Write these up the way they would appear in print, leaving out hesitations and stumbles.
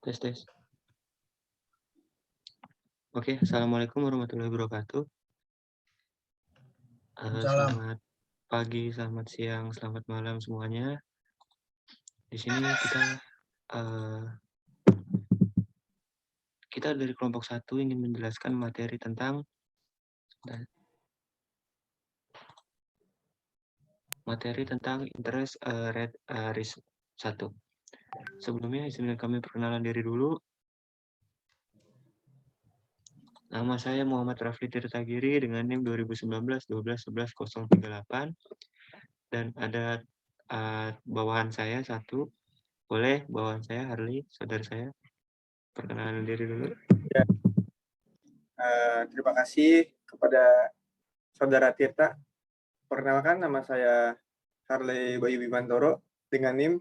Tes tes. Oke, assalamualaikum warahmatullahi wabarakatuh. Salam. Selamat pagi, selamat siang, selamat malam semuanya. Di sini kita dari kelompok 1 ingin menjelaskan materi tentang interest rate risk 1. Sebelumnya izinkan kami perkenalan diri dulu. Nama saya Muhammad Rafli Tirtagiri dengan NIM 2019-12-11-038 dan ada bawahan saya 1. Boleh bawahan saya Harley, saudara saya. Perkenalan diri dulu. Ya. Terima kasih kepada Saudara Tirta. Perkenalkan, nama saya Harley Bayu Bimantoro dengan NIM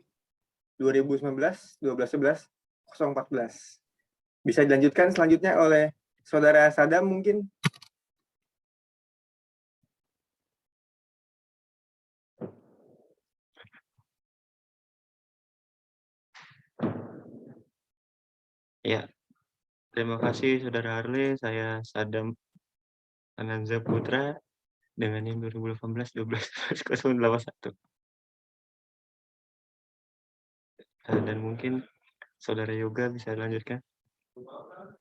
2019-12-11-014. Bisa dilanjutkan selanjutnya oleh Saudara Sadam mungkin. Ya, terima kasih Saudara Harley. Saya Sadam Ananza Putra dengan NIM 2018-12-081. Dan mungkin Saudara Yoga bisa lanjutkan.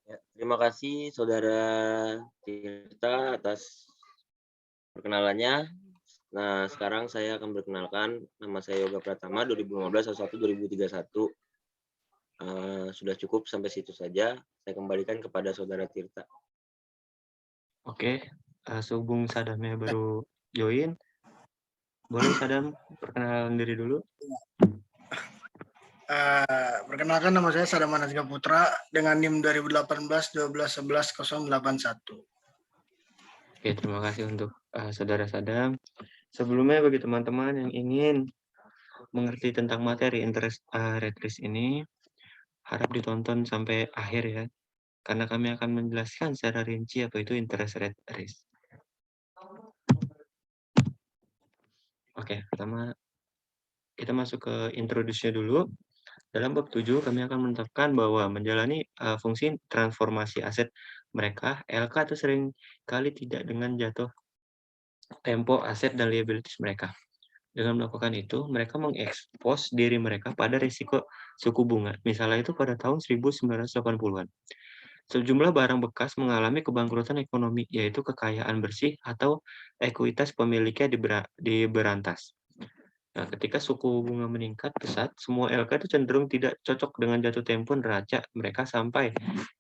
Ya, terima kasih Saudara Tirta atas perkenalannya. Nah, sekarang saya akan berkenalkan, nama saya Yoga Pratama, 2015-01-2031. Sudah cukup sampai situ saja. Saya kembalikan kepada Saudara Tirta. Oke, sehubung Sadamnya baru join, boleh Sadam perkenalan diri dulu? Perkenalkan, nama saya Sadam Anazga Putra dengan NIM 2018-12-11-081. Oke, terima kasih untuk Saudara Sadam. Sebelumnya bagi teman-teman yang ingin mengerti tentang materi interest rate risk ini, harap ditonton sampai akhir ya, karena kami akan menjelaskan secara rinci apa itu interest rate risk. Oke, pertama kita masuk ke introduce-nya dulu. Dalam bab 7, kami akan menetapkan bahwa menjalani fungsi transformasi aset mereka, LK itu sering kali tidak dengan jatuh tempo aset dan liabilities mereka. Dengan melakukan itu, mereka mengekspos diri mereka pada risiko suku bunga. Misalnya itu pada tahun 1980-an. Sejumlah barang bekas mengalami kebangkrutan ekonomi, yaitu kekayaan bersih atau ekuitas pemiliknya diberantas. Nah, ketika suku bunga meningkat pesat, semua LK itu cenderung tidak cocok dengan jatuh tempo neraca mereka sampai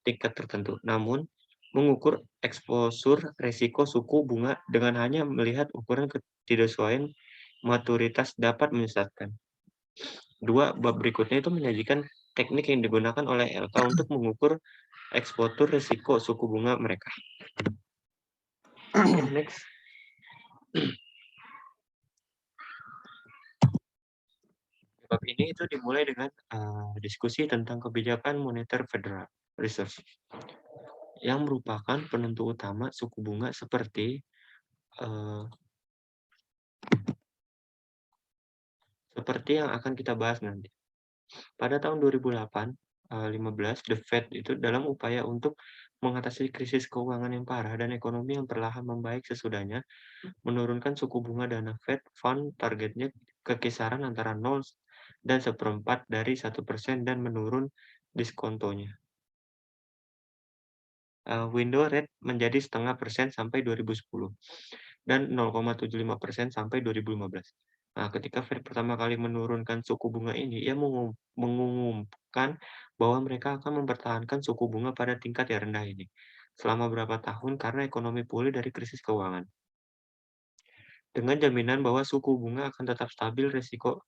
tingkat tertentu. Namun, mengukur eksposur resiko suku bunga dengan hanya melihat ukuran ketidaksesuaian maturitas dapat menyesatkan. Bab berikutnya itu menyajikan teknik yang digunakan oleh LK untuk mengukur eksposur resiko suku bunga mereka. Next. Bab ini itu dimulai dengan diskusi tentang kebijakan moneter Federal Reserve yang merupakan penentu utama suku bunga seperti yang akan kita bahas nanti. Pada tahun 2008-15, The Fed itu dalam upaya untuk mengatasi krisis keuangan yang parah dan ekonomi yang perlahan membaik sesudahnya, menurunkan suku bunga dana Fed Fund targetnya ke kisaran antara 0 dan 1/4 dari 1% dan menurun diskontonya. Window rate menjadi 0,5% sampai 2010 dan 0,75% sampai 2015. Nah, ketika Fed pertama kali menurunkan suku bunga ini, ia mengumumkan bahwa mereka akan mempertahankan suku bunga pada tingkat yang rendah ini selama beberapa tahun karena ekonomi pulih dari krisis keuangan. Dengan jaminan bahwa suku bunga akan tetap stabil, risiko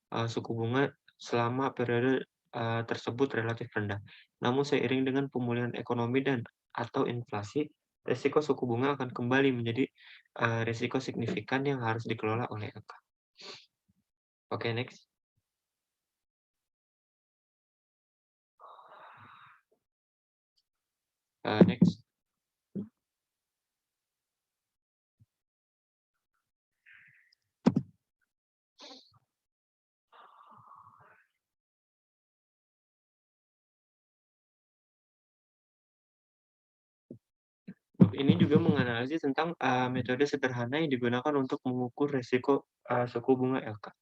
suku bunga selama periode tersebut relatif rendah. Namun seiring dengan pemulihan ekonomi atau inflasi, risiko suku bunga akan kembali menjadi risiko signifikan yang harus dikelola oleh LK. Oke, next. Next. ini juga menganalisis tentang metode sederhana yang digunakan untuk mengukur resiko suku bunga LK.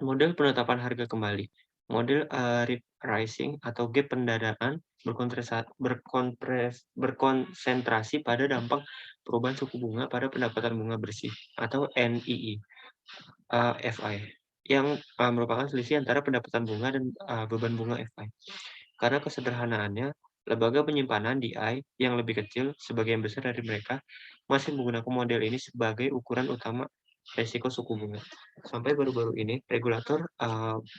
Model penetapan harga kembali. Model repricing atau gap pendanaan berkonsentrasi pada dampak perubahan suku bunga pada pendapatan bunga bersih atau NII FI yang merupakan selisih antara pendapatan bunga dan beban bunga FI. Karena kesederhanaannya, lembaga penyimpanan DI yang lebih kecil, sebagian besar dari mereka, masih menggunakan model ini sebagai ukuran utama resiko suku bunga. Sampai baru-baru ini, regulator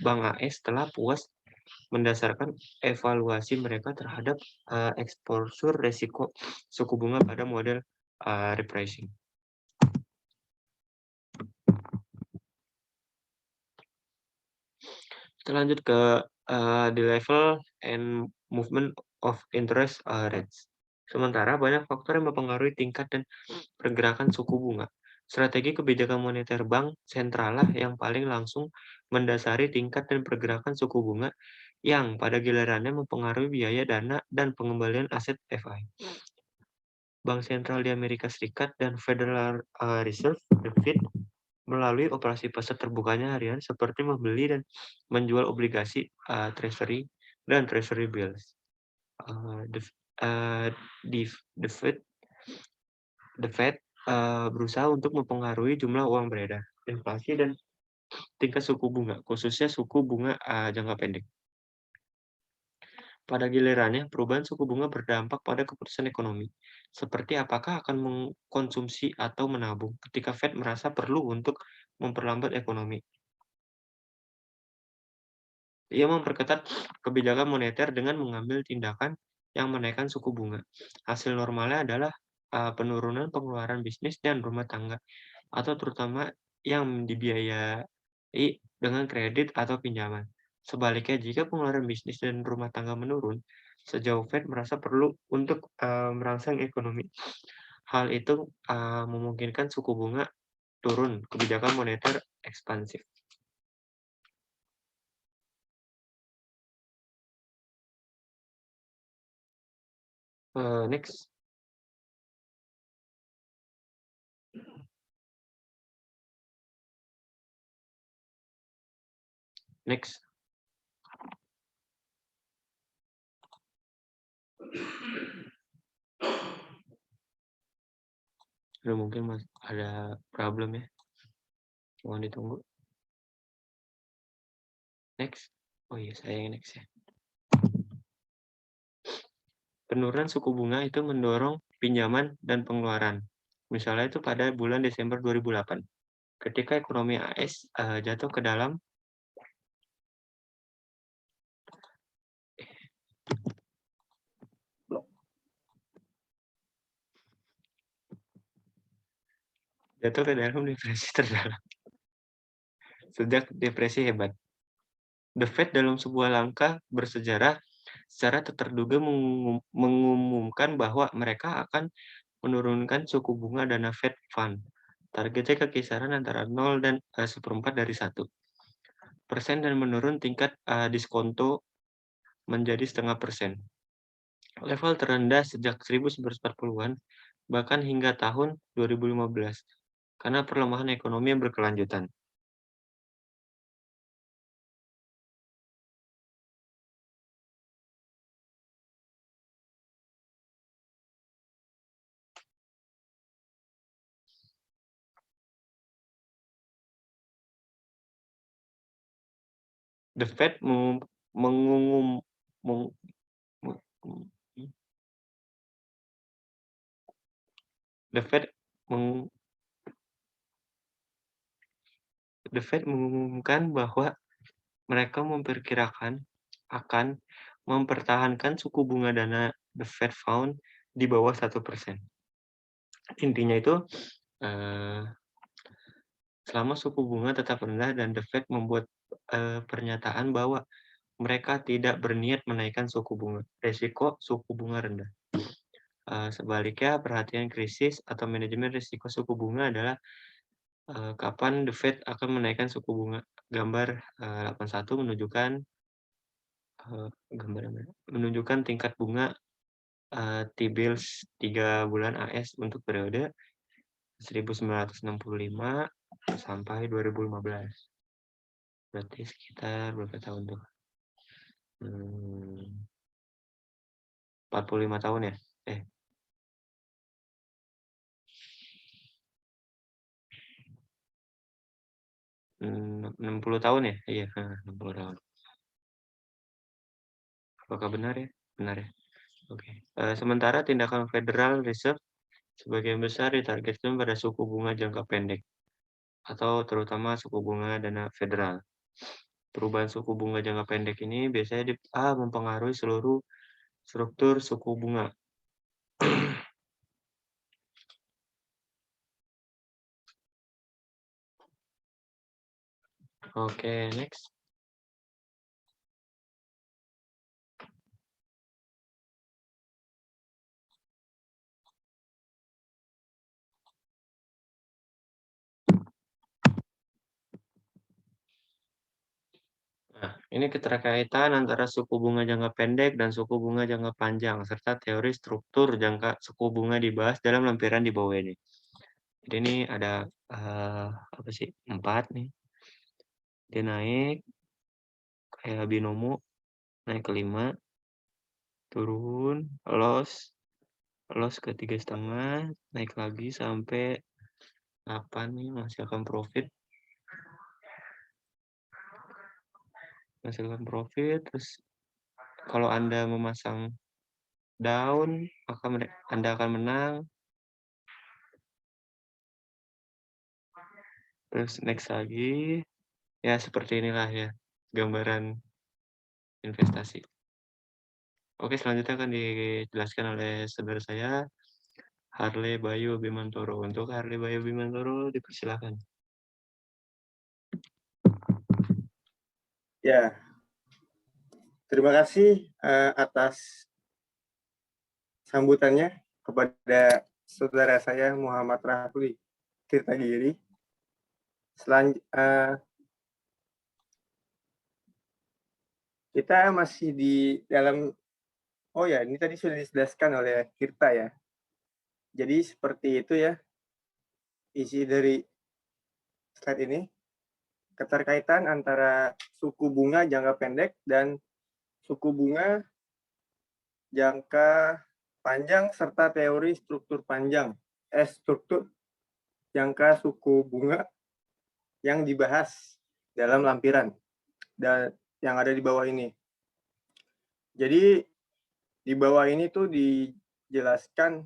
Bank AS telah puas mendasarkan evaluasi mereka terhadap eksposur resiko suku bunga pada model repricing. Kita lanjut ke the level and movement of interest rates. Sementara banyak faktor yang mempengaruhi tingkat dan pergerakan suku bunga. Strategi kebijakan moneter bank sentral lah yang paling langsung mendasari tingkat dan pergerakan suku bunga yang pada gilirannya mempengaruhi biaya dana dan pengembalian aset FI. Bank sentral di Amerika Serikat dan Federal Reserve, the Fed, melalui operasi pasar terbukanya harian seperti membeli dan menjual obligasi treasury dan treasury bills. The Fed berusaha untuk mempengaruhi jumlah uang beredar, inflasi, dan tingkat suku bunga, khususnya suku bunga jangka pendek. Pada gilirannya, perubahan suku bunga berdampak pada keputusan ekonomi, seperti apakah akan mengkonsumsi atau menabung ketika Fed merasa perlu untuk memperlambat ekonomi. Ia memperketat kebijakan moneter dengan mengambil tindakan yang menaikkan suku bunga. Hasil normalnya adalah penurunan pengeluaran bisnis dan rumah tangga, atau terutama yang dibiayai dengan kredit atau pinjaman. Sebaliknya, jika pengeluaran bisnis dan rumah tangga menurun, sejauh Fed merasa perlu untuk merangsang ekonomi. Hal itu memungkinkan suku bunga turun, kebijakan moneter ekspansif. Next. Next. Mungkin ada problem ya. Mohon ditunggu. Next. Oh iya, saya yang next ya. Penurunan suku bunga itu mendorong pinjaman dan pengeluaran. Misalnya itu pada bulan Desember 2008. Ketika ekonomi AS jatuh ke dalam depresi terdalam. Sejak depresi hebat. The Fed dalam sebuah langkah bersejarah secara tak terduga mengumumkan bahwa mereka akan menurunkan suku bunga dana Fed Fund. Targetnya ke kisaran antara 0 dan 1/4 dari 1% dan menurun tingkat diskonto menjadi 0,5%. Level terendah sejak 1940-an, bahkan hingga tahun 2015, karena perlemahan ekonomi yang berkelanjutan. The Fed mengumumkan bahwa mereka memperkirakan akan mempertahankan suku bunga dana The Fed Fund di bawah 1%. Intinya itu, selama suku bunga tetap rendah dan The Fed membuat pernyataan bahwa mereka tidak berniat menaikkan suku bunga, resiko suku bunga rendah. Sebaliknya, perhatian krisis atau manajemen risiko suku bunga adalah kapan The Fed akan menaikkan suku bunga. Gambar 81 menunjukkan gambaran mana? Menunjukkan tingkat bunga T-bills 3 bulan AS untuk periode 1965 sampai 2015. Berarti sekitar berapa tahun tuh? 45 tahun ya? 60 tahun ya? Iya, 60 tahun. Apakah benar ya? Benar ya? Oke. Sementara tindakan Federal Reserve sebagian besar ditargetkan pada suku bunga jangka pendek atau terutama suku bunga dana federal. Perubahan suku bunga jangka pendek ini biasanya mempengaruhi seluruh struktur suku bunga. Oke, next. Nah, ini keterkaitan antara suku bunga jangka pendek dan suku bunga jangka panjang, serta teori struktur jangka suku bunga dibahas dalam lampiran di bawah ini. Jadi ini ada apa sih? 4 nih. Dia naik kayak binomo, naik ke 5, turun, los ke 3,5, naik lagi sampai 8 nih, masih akan profit. Menghasilkan profit, terus kalau Anda memasang down, maka Anda akan menang. Terus next lagi, ya seperti inilah ya gambaran investasi. Oke, selanjutnya akan dijelaskan oleh saudara saya, Harley Bayu Bimantoro. Untuk Harley Bayu Bimantoro, dipersilakan. Ya, terima kasih atas sambutannya kepada saudara saya Muhammad Rafli Tirtagiri. Kita masih di dalam, ini tadi sudah dijelaskan oleh Tirta ya. Jadi seperti itu ya isi dari slide ini. Keterkaitan antara suku bunga jangka pendek dan suku bunga jangka panjang serta teori struktur struktur jangka suku bunga yang dibahas dalam lampiran dan yang ada di bawah ini. Jadi di bawah ini tuh dijelaskan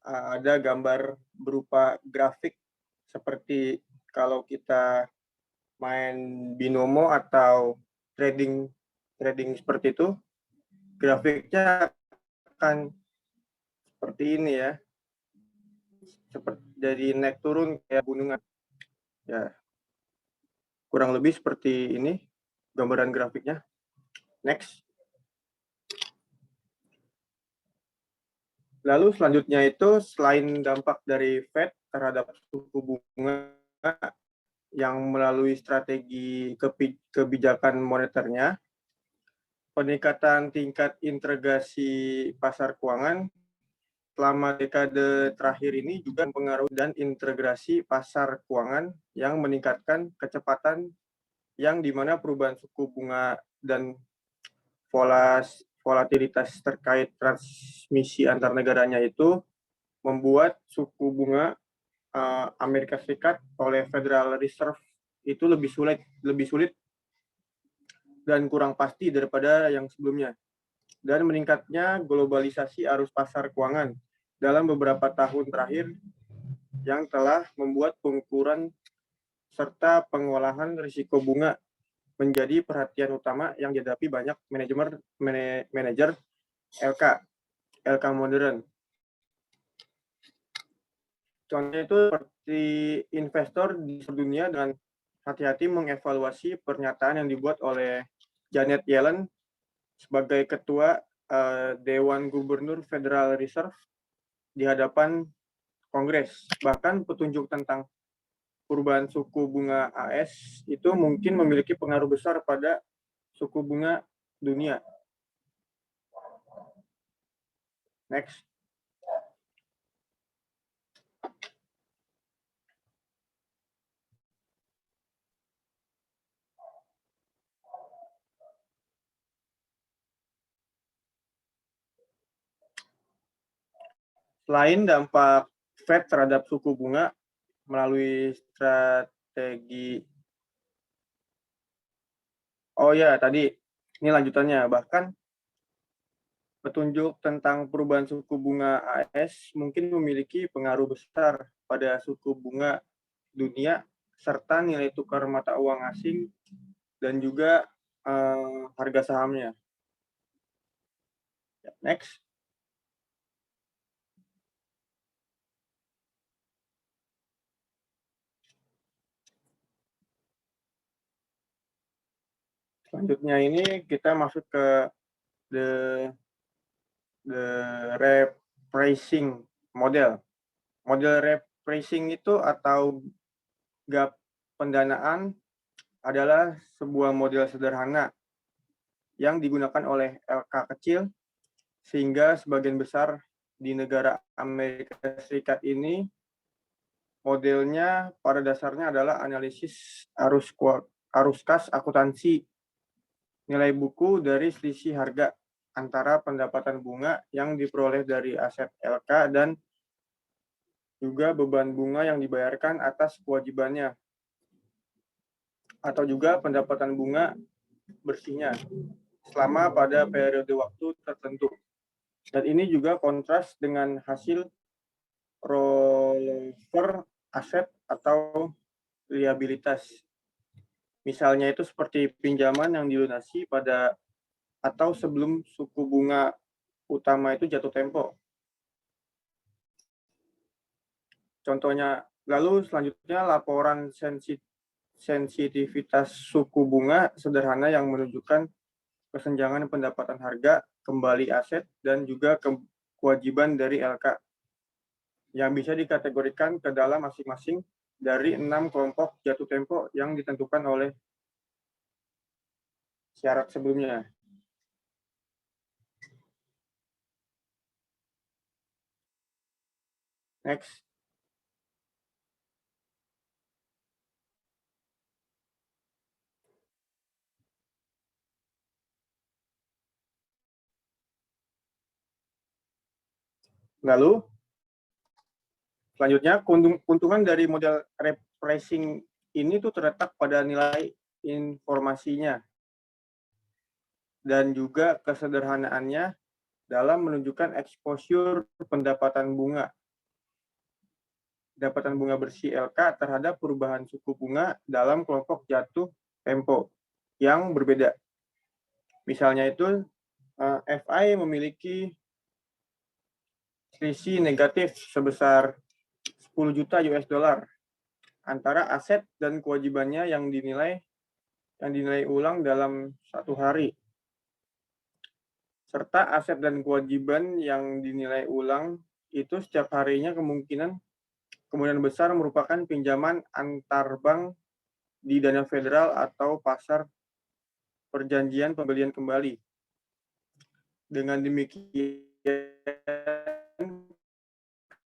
ada gambar berupa grafik seperti kalau kita main binomo atau trading seperti itu, grafiknya akan seperti ini ya, seperti jadi naik turun kayak gunungan ya, kurang lebih seperti ini gambaran grafiknya. Next. Lalu selanjutnya itu selain dampak dari Fed terhadap suku bunga yang melalui strategi kebijakan moneternya, peningkatan tingkat integrasi pasar keuangan selama dekade terakhir ini juga mempengaruhi dan integrasi pasar keuangan yang meningkatkan kecepatan yang dimana perubahan suku bunga dan volatilitas terkait transmisi antar negaranya itu membuat suku bunga Amerika Serikat oleh Federal Reserve itu lebih sulit dan kurang pasti daripada yang sebelumnya. Dan meningkatnya globalisasi arus pasar keuangan dalam beberapa tahun terakhir yang telah membuat pengukuran serta pengolahan risiko bunga menjadi perhatian utama yang dihadapi banyak manajer LK modern. Contohnya itu seperti investor di seluruh dunia dengan hati-hati mengevaluasi pernyataan yang dibuat oleh Janet Yellen sebagai ketua Dewan Gubernur Federal Reserve di hadapan Kongres. Bahkan petunjuk tentang perubahan suku bunga AS itu mungkin memiliki pengaruh besar pada suku bunga dunia. Next. Selain dampak Fed terhadap suku bunga melalui strategi, oh ya tadi ini lanjutannya, bahkan petunjuk tentang perubahan suku bunga AS mungkin memiliki pengaruh besar pada suku bunga dunia serta nilai tukar mata uang asing dan juga harga sahamnya. Next. Selanjutnya ini kita masuk ke the repricing model. Model repricing itu atau gap pendanaan adalah sebuah model sederhana yang digunakan oleh LK kecil sehingga sebagian besar di negara Amerika Serikat ini modelnya pada dasarnya adalah analisis arus kas akuntansi nilai buku dari selisih harga antara pendapatan bunga yang diperoleh dari aset LK dan juga beban bunga yang dibayarkan atas kewajibannya atau juga pendapatan bunga bersihnya selama pada periode waktu tertentu. Dan ini juga kontras dengan hasil rollover aset atau liabilitas. Misalnya itu seperti pinjaman yang dilunasi pada atau sebelum suku bunga utama itu jatuh tempo. Contohnya, lalu selanjutnya laporan sensitivitas suku bunga sederhana yang menunjukkan kesenjangan pendapatan harga, kembali aset, dan juga kewajiban dari LK yang bisa dikategorikan ke dalam masing-masing dari 6 kelompok jatuh tempo yang ditentukan oleh syarat sebelumnya. Next. Lalu, selanjutnya, keuntungan dari model repricing ini tuh terletak pada nilai informasinya dan juga kesederhanaannya dalam menunjukkan exposure pendapatan bunga bersih LK terhadap perubahan suku bunga dalam kelompok jatuh tempo yang berbeda. Misalnya itu, FI memiliki selisih negatif sebesar 10 juta US dollar antara aset dan kewajibannya yang dinilai ulang dalam satu hari. Serta aset dan kewajiban yang dinilai ulang itu setiap harinya kemungkinan besar merupakan pinjaman antar bank di dana federal atau pasar perjanjian pembelian kembali. Dengan demikian,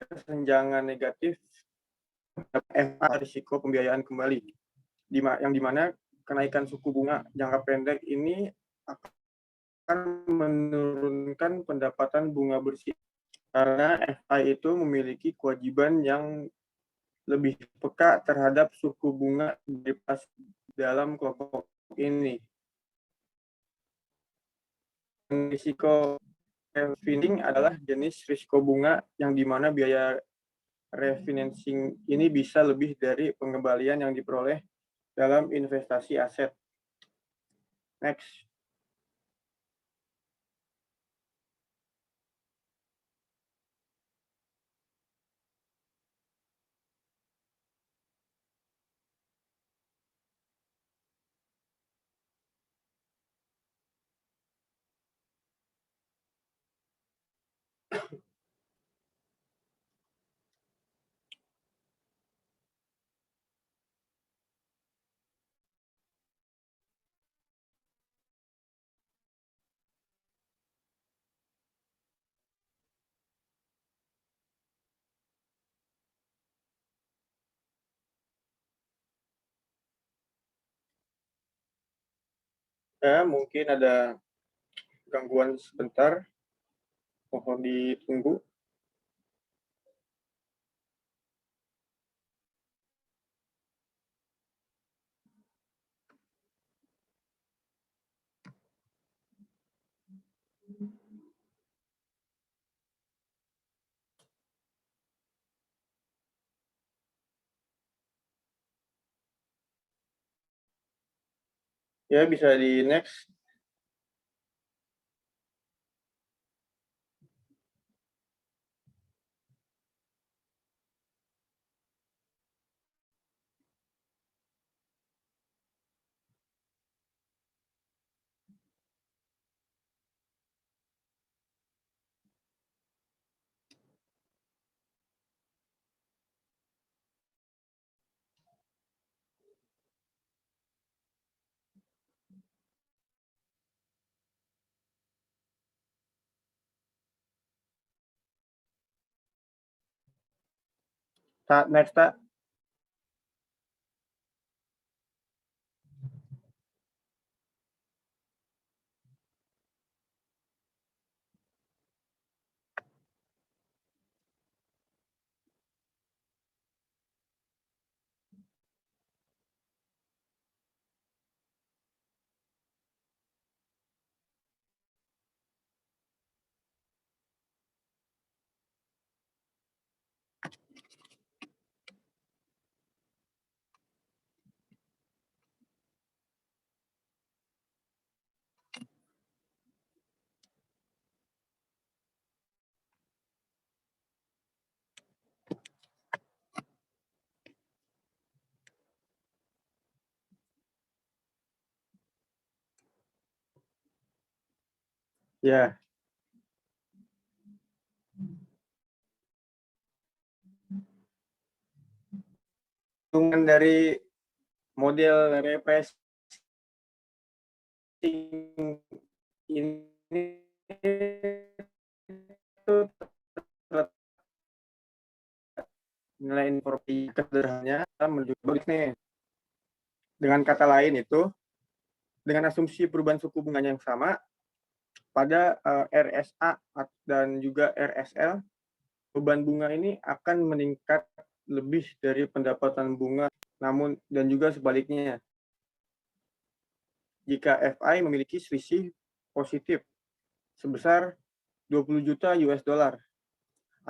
kesenjangan negatif risiko pembiayaan kembali, yang dimana kenaikan suku bunga jangka pendek ini akan menurunkan pendapatan bunga bersih karena FI itu memiliki kewajiban yang lebih peka terhadap suku bunga dalam kelompok ini. Risiko refinancing adalah jenis risiko bunga yang dimana biaya refinancing ini bisa lebih dari pengembalian yang diperoleh dalam investasi aset. Next. Ya, mungkin ada gangguan sebentar. Mohon ditunggu. Ya, bisa di next. Next, Tak. Ya, hitungan dari model repressing ini itu nilai informasi sederhananya menuju nih. Dengan kata lain itu, dengan asumsi perubahan suku bunganya yang sama, pada RSA dan juga RSL, beban bunga ini akan meningkat lebih dari pendapatan bunga, namun dan juga sebaliknya. Jika FI memiliki selisih positif sebesar 20 juta US dollar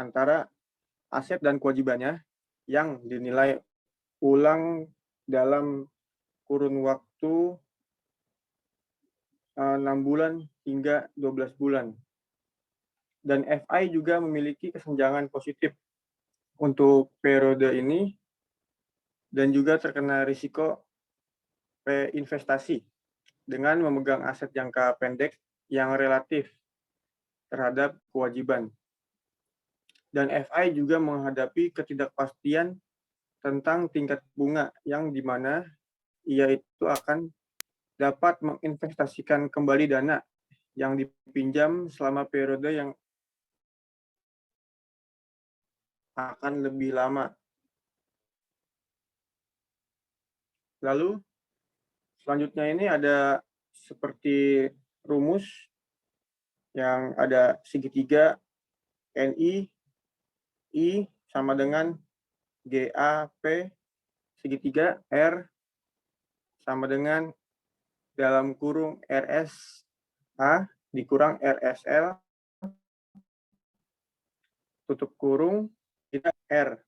antara aset dan kewajibannya yang dinilai ulang dalam kurun waktu 6 bulan hingga 12 bulan. Dan FI juga memiliki kesenjangan positif untuk periode ini dan juga terkena risiko reinvestasi dengan memegang aset jangka pendek yang relatif terhadap kewajiban. Dan FI juga menghadapi ketidakpastian tentang tingkat bunga yang dimana ia itu akan dapat menginvestasikan kembali dana yang dipinjam selama periode yang akan lebih lama. Lalu selanjutnya ini ada seperti rumus yang ada segitiga NI I sama dengan GAP segitiga R sama dengan dalam kurung RSA dikurang RSL tutup kurung kita R.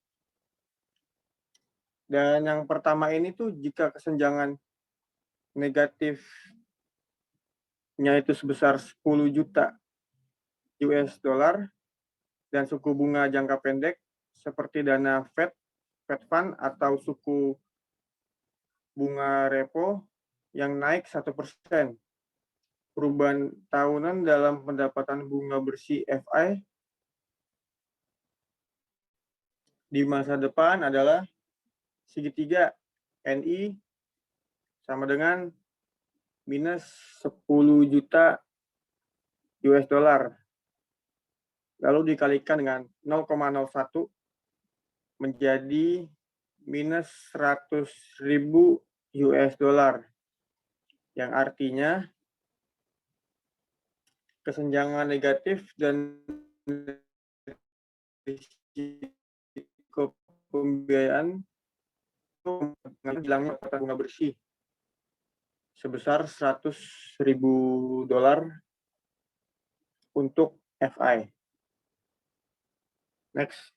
Dan yang pertama ini tuh jika kesenjangan negatifnya itu sebesar 10 juta US dollar dan suku bunga jangka pendek seperti dana Fed Fund atau suku bunga repo yang naik 1%. Perubahan tahunan dalam pendapatan bunga bersih FI di masa depan adalah segitiga NI sama dengan minus 10 juta US dollar. Lalu dikalikan dengan 0,01 menjadi minus 100.000 US dollar. yang artinya kesenjangan negatif dan risiko pembiayaan itu hilangnya kekuatan bunga bersih sebesar $100.000 untuk FI. Next.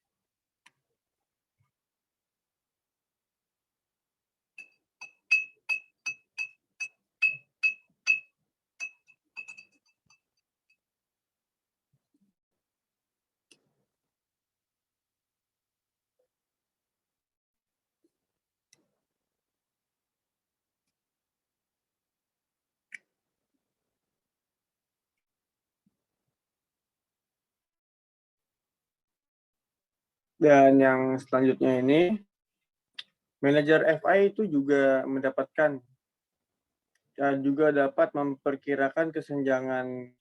Dan yang selanjutnya ini, manajer FI itu juga mendapatkan dan juga dapat memperkirakan kesenjangan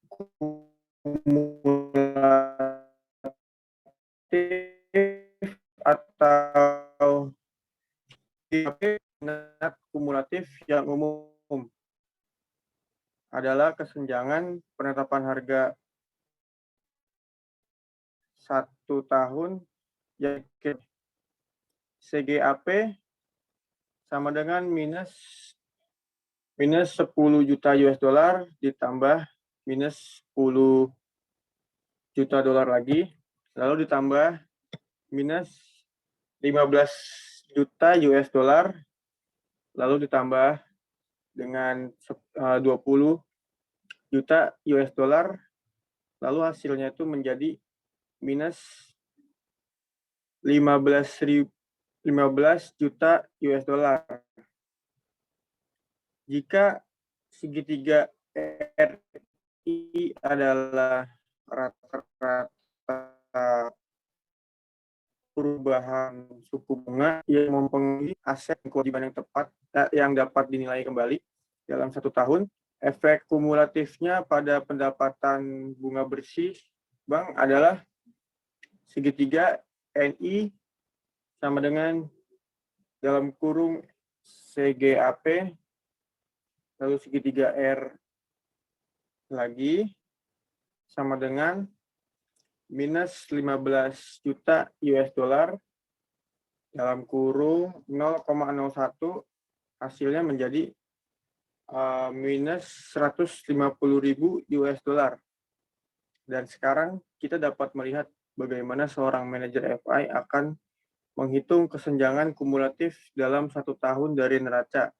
kumulatif atau minat kumulatif yang umum adalah kesenjangan penetapan harga 1 tahun yang CGAP sama dengan minus 10 juta US dollar ditambah minus 10 juta dolar lagi, lalu ditambah minus 15 juta US dollar, lalu ditambah dengan 20 juta US dollar, lalu hasilnya itu menjadi minus 15 juta US dollar. Jika segitiga RI adalah rata-rata perubahan suku bunga yang mempengaruhi aset dan kewajiban yang tepat yang dapat dinilai kembali dalam 1 tahun, efek kumulatifnya pada pendapatan bunga bersih bank adalah segitiga NI sama dengan dalam kurung CGAP, lalu segitiga R lagi sama dengan minus 15 juta US dollar dalam kurung 0,01, hasilnya menjadi minus 150.000 US dollar. Dan sekarang kita dapat melihat bagaimana seorang manajer FI akan menghitung kesenjangan kumulatif dalam 1 tahun dari neraca.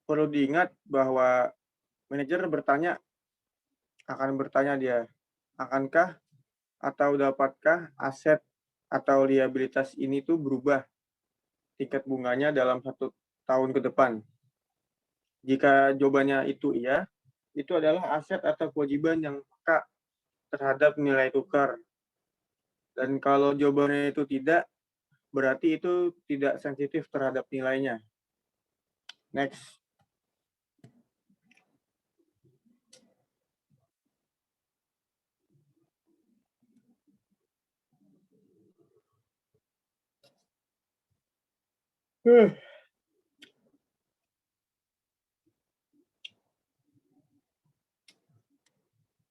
Perlu diingat bahwa manajer akan bertanya dia, akankah atau dapatkah aset atau liabilitas ini tuh berubah tingkat bunganya dalam 1 tahun ke depan? Jika jawabannya itu iya, itu adalah aset atau kewajiban yang peka terhadap nilai tukar. Dan kalau jawabannya itu tidak, berarti itu tidak sensitif terhadap nilainya. Next.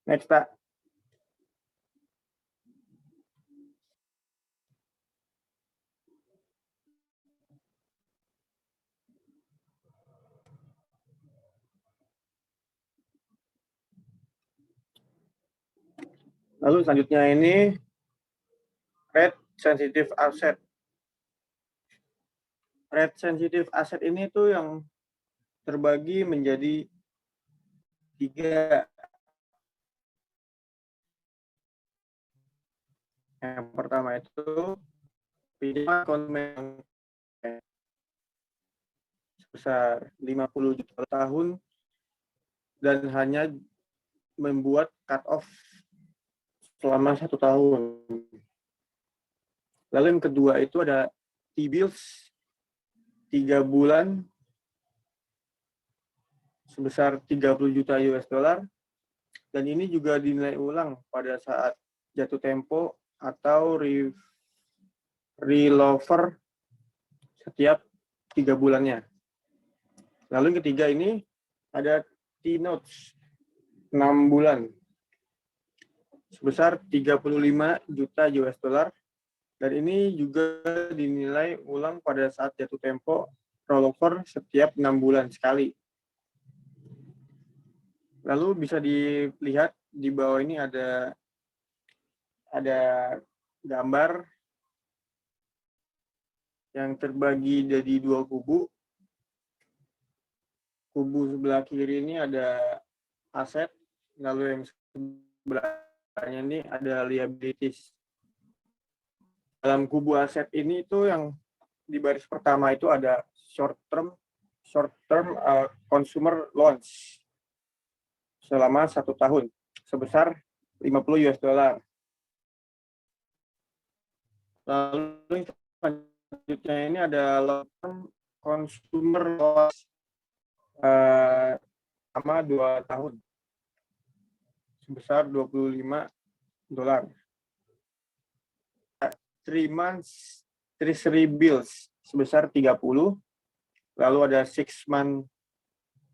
Next, Pak. Lalu selanjutnya ini rate sensitive asset. Rate sensitive asset ini tuh yang terbagi menjadi 3. Yang pertama itu pinjaman konsumen sebesar 50 juta per tahun dan hanya membuat cut off selama 1 tahun. Lalu yang kedua itu ada T-bills 3 bulan sebesar 30 juta US dollar, dan ini juga dinilai ulang pada saat jatuh tempo atau rollover setiap 3 bulannya. Lalu yang ketiga ini ada T-notes 6 bulan sebesar 35 juta US dollar, dan ini juga dinilai ulang pada saat jatuh tempo rollover setiap 6 bulan sekali. Lalu bisa dilihat di bawah ini ada gambar yang terbagi jadi 2 kubu. Kubu sebelah kiri ini ada aset, lalu yang sebelahnya ini ada liabilities. Dalam kubu aset ini itu yang di baris pertama itu ada short term consumer loans selama 1 tahun sebesar 50 US dollar. Lalu selanjutnya ini ada long term consumer loans selama 2 tahun sebesar 25 dolar. 3 months treasury bills sebesar 30, lalu ada 6 month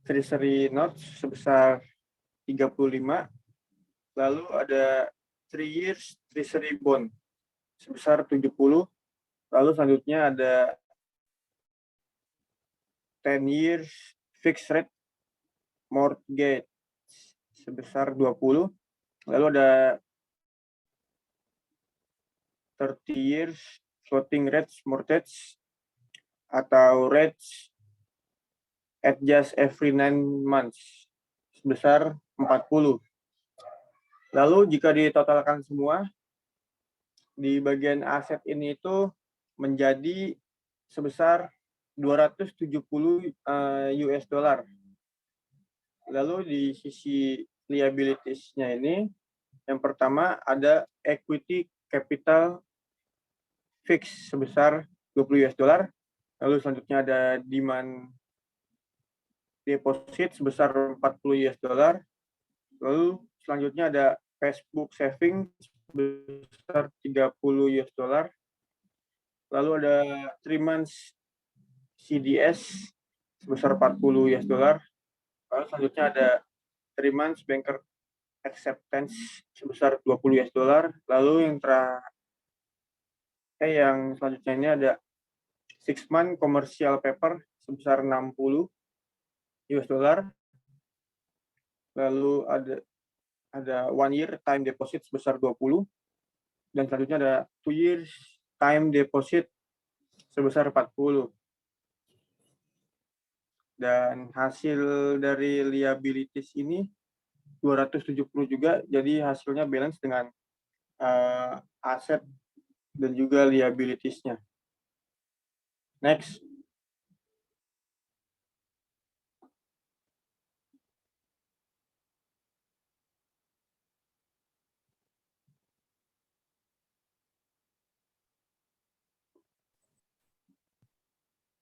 treasury notes sebesar 35, lalu ada 3 years treasury bond sebesar 70, lalu selanjutnya ada 10 years fixed rate mortgage sebesar 20, lalu ada 30 years floating rates mortgage atau rates adjust every 9 months sebesar 40. Lalu jika ditotalkan semua, di bagian aset ini itu menjadi sebesar 270 US dollar. Lalu di sisi liabilities-nya ini, yang pertama ada equity capital fix sebesar 20 US dollar. Lalu selanjutnya ada demand deposit sebesar 40 US dollar. Lalu selanjutnya ada Facebook saving sebesar 30 US dollar. Lalu ada 3 months CDS sebesar 40 US dollar. Lalu selanjutnya ada 3 months banker acceptance sebesar 20 US dollar. Lalu yang selanjutnya ini ada 6 month commercial paper sebesar 60 US dollar. Lalu ada 1 year time deposit sebesar 20, dan selanjutnya ada 2 years time deposit sebesar 40. Dan hasil dari liabilities ini 270 juga, jadi hasilnya balance dengan aset dan juga liabilities-nya. Next.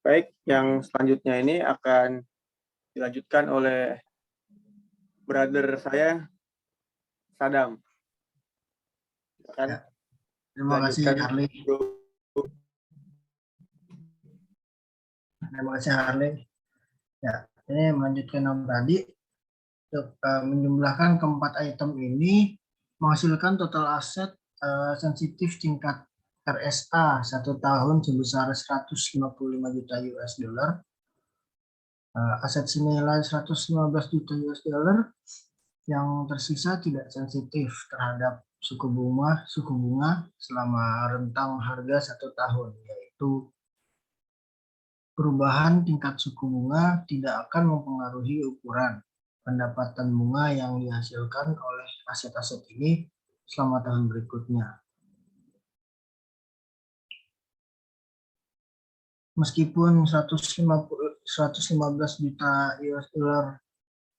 Baik, yang selanjutnya ini akan dilanjutkan oleh brother saya, Sadam. Ya. Terima kasih, Harley. Terima kasih, Harley. Ya, ini melanjutkan yang tadi. Untuk menjumlahkan keempat item ini menghasilkan total aset sensitif tingkat RSA 1 tahun sebesar 155 juta US dollar. Aset senilai 115 juta US dollar yang tersisa tidak sensitif terhadap suku bunga selama rentang harga 1 tahun, yaitu perubahan tingkat suku bunga tidak akan mempengaruhi ukuran pendapatan bunga yang dihasilkan oleh aset-aset ini selama tahun berikutnya. Meskipun 115 juta US dollar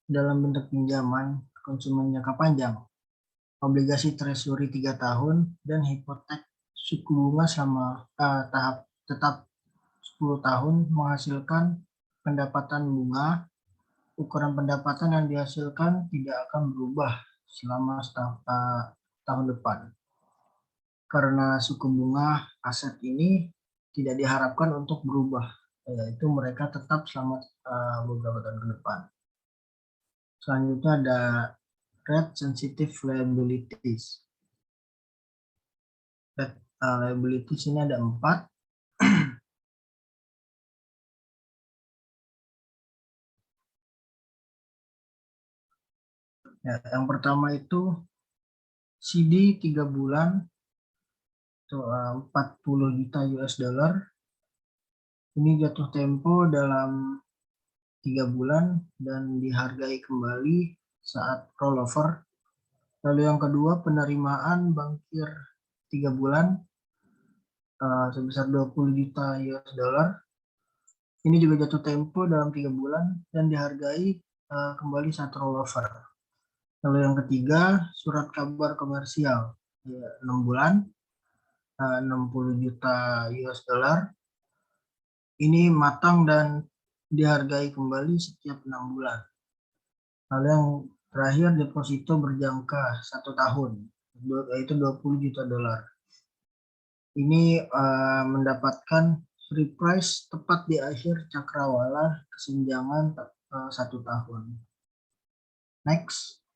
dalam bentuk pinjaman konsumen jangka panjang, obligasi treasury 3 tahun, dan hipotek suku bunga selama tetap 10 tahun menghasilkan pendapatan bunga, ukuran pendapatan yang dihasilkan tidak akan berubah selama tahun depan. Karena suku bunga aset ini tidak diharapkan untuk berubah, yaitu mereka tetap selama beberapa tahun ke depan. Selanjutnya ada rate sensitive liabilities. Rate liabilities ini ada 4. Ya, yang pertama itu CD 3 bulan itu 40 juta US dollar. Ini jatuh tempo dalam 3 bulan dan dihargai kembali saat rollover. Lalu yang kedua, penerimaan bankir 3 bulan sebesar 20 juta US dollar. Ini juga jatuh tempo dalam 3 bulan dan dihargai kembali saat rollover. Lalu yang ketiga, surat kabar komersial 6 bulan 60 juta US dollar. Ini matang dan dihargai kembali setiap 6 bulan. Lalu yang terakhir, deposito berjangka 1 tahun, yaitu 20 juta dolar. Ini mendapatkan free price tepat di akhir cakrawala kesenjangan 1 tahun. Next.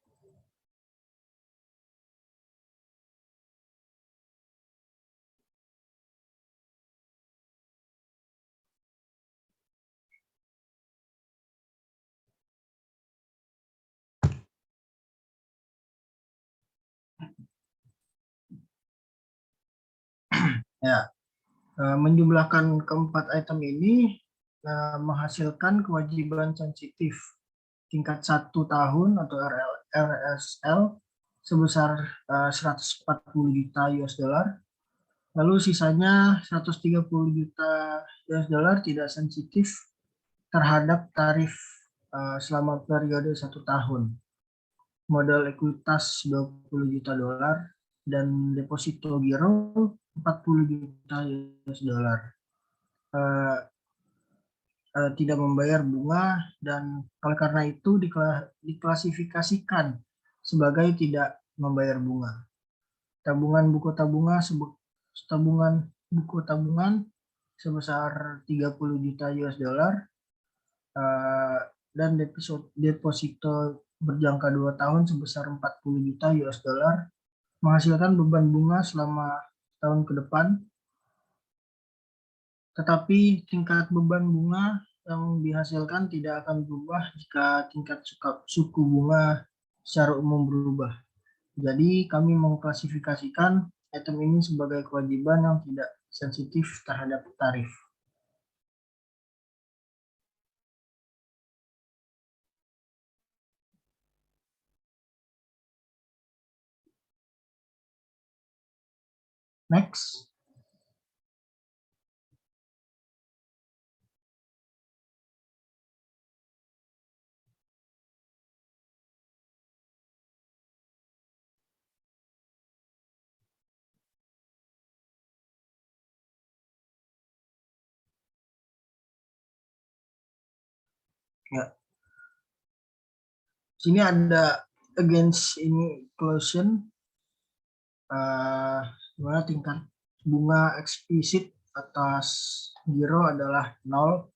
Ya, menjumlahkan keempat item ini menghasilkan kewajiban sensitif tingkat 1 tahun atau RSL sebesar 140 juta US dollar. Lalu sisanya 130 juta US dollar tidak sensitif terhadap tarif selama periode 1 tahun. Modal ekuitas 20 juta dolar dan deposito giro 40 juta US dollar. Tidak membayar bunga dan oleh karena itu diklasifikasikan sebagai tidak membayar bunga. Tabungan buku tabungan sebesar 30 juta US dollar dan deposito berjangka 2 tahun sebesar 40 juta US dollar menghasilkan beban bunga selama tahun ke depan. Tetapi tingkat beban bunga yang dihasilkan tidak akan berubah jika tingkat suku bunga secara umum berubah. Jadi kami mengklasifikasikan item ini sebagai kewajiban yang tidak sensitif terhadap tarif. Next. Ya. Sini ada against inclusion, dimana tingkat bunga eksplisit atas giro adalah 0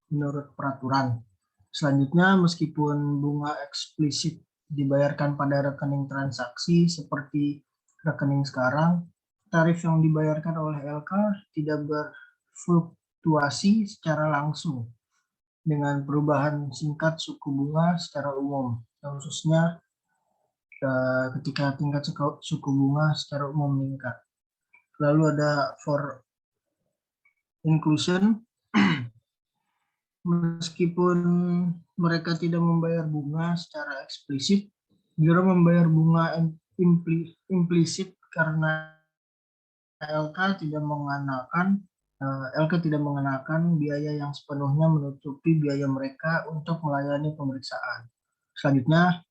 menurut peraturan. Selanjutnya, meskipun bunga eksplisit dibayarkan pada rekening transaksi seperti rekening sekarang, tarif yang dibayarkan oleh LK tidak berfluktuasi secara langsung dengan perubahan singkat suku bunga secara umum, khususnya ketika tingkat suku bunga secara umum meningkat. Lalu ada for inclusion, meskipun mereka tidak membayar bunga secara eksplisit, giro membayar bunga implisit karena LK tidak mengenakan biaya yang sepenuhnya menutupi biaya mereka untuk melayani pemeriksaan. Selanjutnya,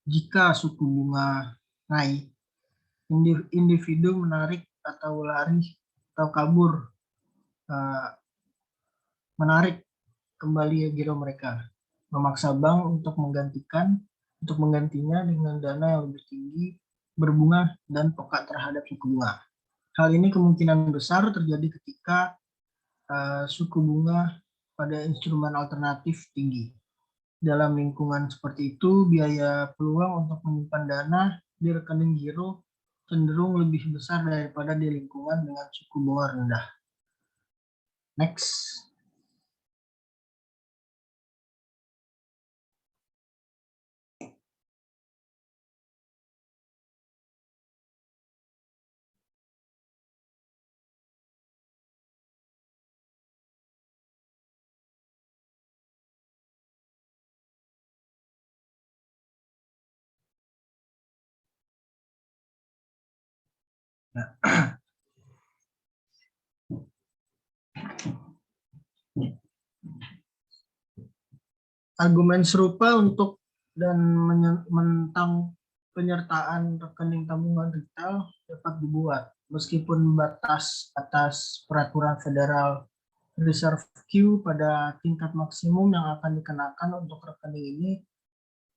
jika suku bunga naik, individu menarik atau lari atau kabur menarik kembali giro mereka, memaksa bank untuk menggantinya dengan dana yang lebih tinggi, berbunga dan peka terhadap suku bunga. Hal ini kemungkinan besar terjadi ketika suku bunga pada instrumen alternatif tinggi. Dalam lingkungan seperti itu, biaya peluang untuk menyimpan dana di rekening giro cenderung lebih besar daripada di lingkungan dengan suku bunga rendah. Next. Argumen serupa untuk dan tentang penyertaan rekening tabungan retail dapat dibuat meskipun batas atas peraturan Federal Reserve Q pada tingkat maksimum yang akan dikenakan untuk rekening ini